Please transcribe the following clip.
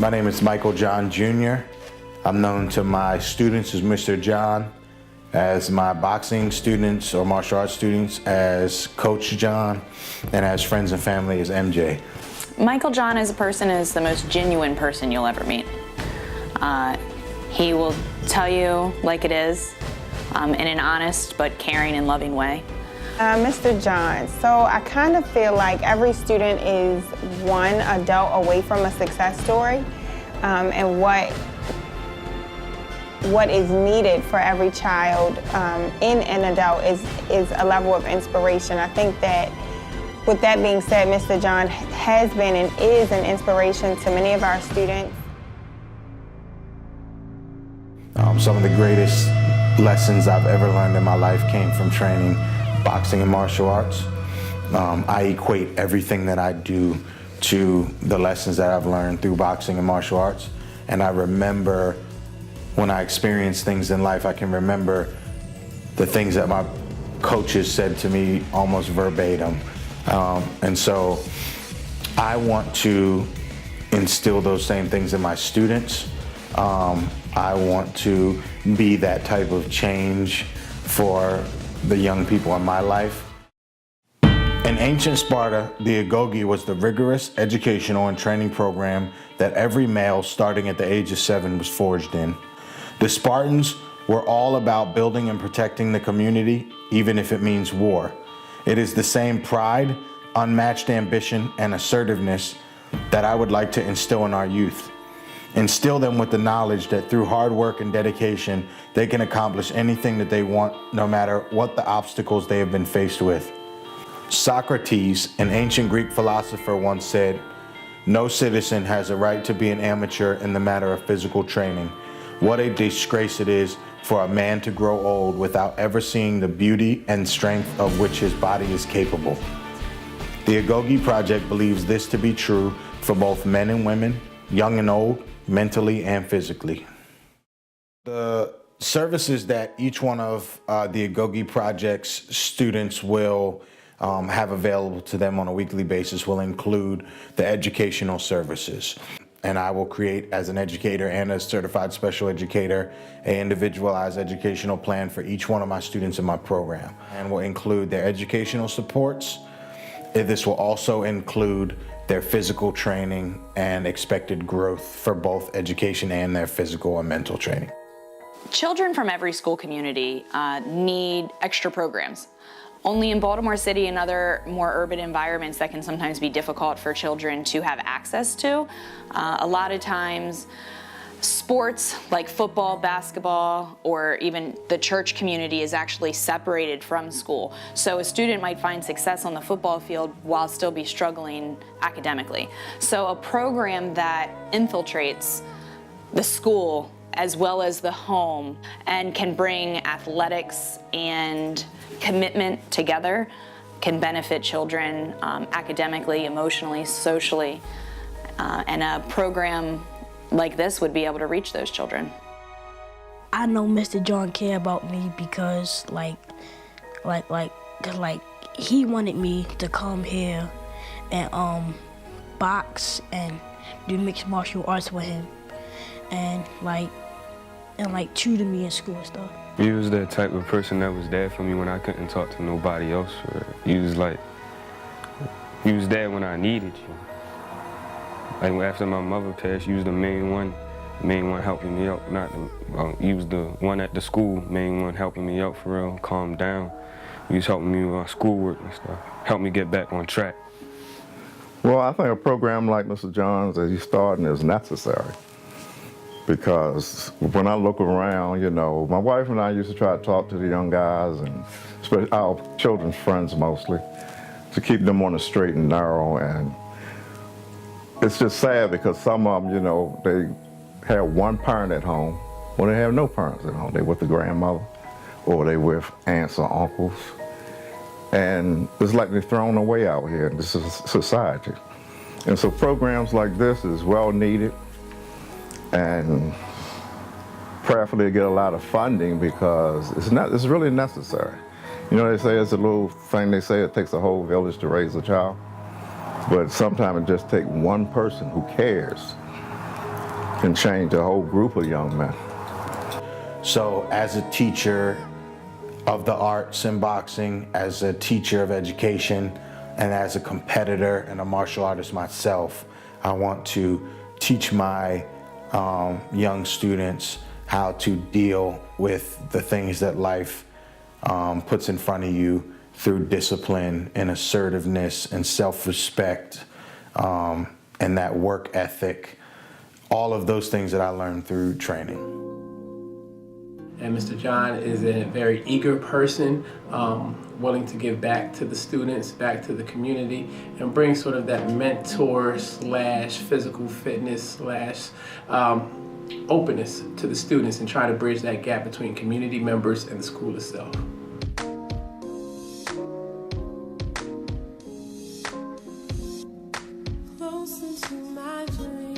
My name is Michael John Jr. I'm known to my students as Mr. John, as my boxing students or martial arts students as Coach John, and as friends and family as MJ. Michael John as a person is the most genuine person you'll ever meet. He will tell you like it is in an honest but caring and loving way. Mr. John, so I kind of feel like every student is one adult away from a success story, and what is needed for every child in an adult is a level of inspiration. I think that with that being said, Mr. John has been and is an inspiration to many of our students. Some of the greatest lessons I've ever learned in my life came from training boxing and martial arts. I equate everything that I do to the lessons that I've learned through boxing and martial arts. And I remember when I experience things in life, I can remember the things that my coaches said to me almost verbatim. And so I want to instill those same things in my students. I want to be that type of change for the young people in my life. In ancient Sparta, the Agoge was the rigorous educational and training program that every male starting at the age of 7 was forged in. The Spartans were all about building and protecting the community, even if it means war. It is the same pride, unmatched ambition, and assertiveness that I would like to instill in our youth. Instill them with the knowledge that through hard work and dedication, they can accomplish anything that they want, no matter what the obstacles they have been faced with. Socrates, an ancient Greek philosopher, once said, "No citizen has a right to be an amateur in the matter of physical training. What a disgrace it is for a man to grow old without ever seeing the beauty and strength of which his body is capable." The Agoge Project believes this to be true for both men and women, young and old, mentally and physically. The services that each one of the Agoge Project's students will have available to them on a weekly basis will include the educational services. And I will create, as an educator and a certified special educator, an individualized educational plan for each one of my students in my program, and will include their educational supports. This will also include their physical training and expected growth for both education and their physical and mental training. Children from every school community need extra programs. Only in Baltimore City and other more urban environments that can sometimes be difficult for children to have access to. A lot of times, sports like football, basketball, or even the church community is actually separated from school. So a student might find success on the football field while still be struggling academically. So a program that infiltrates the school as well as the home and can bring athletics and commitment together can benefit children academically, emotionally, socially, and a program like this would be able to reach those children. I know Mr. John care about me because he wanted me to come here and box and do mixed martial arts with him and tutor me in school and stuff. He was that type of person that was there for me when I couldn't talk to nobody else. He was there when I needed you. Like after my mother passed, he was the main one helping me out. He was the one at the school, main one helping me out for real, calm down. He was helping me with my schoolwork and stuff, helped me get back on track. Well, I think a program like Mr. John's that he's starting is necessary. Because when I look around, you know, my wife and I used to try to talk to the young guys, and especially our children's friends mostly, to keep them on the straight and narrow. And it's just sad because some of them, you know, they have one parent at home, or they have no parents at home. They with the grandmother, or they with aunts or uncles. And it's like they're thrown away out here in this society. And so programs like this is well needed, and prayerfully get a lot of funding because it's really necessary. You know, they say it's a little thing, they say it takes a whole village to raise a child, but sometimes it just takes one person who cares can change a whole group of young men. So as a teacher of the arts and boxing, as a teacher of education, and as a competitor and a martial artist myself, I want to teach my young students how to deal with the things that life puts in front of you through discipline and assertiveness and self-respect and that work ethic. All of those things that I learned through training. And Mr. John is a very eager person, willing to give back to the students, back to the community, and bring sort of that mentor / physical fitness / openness to the students and try to bridge that gap between community members and the school itself. Close into my dream.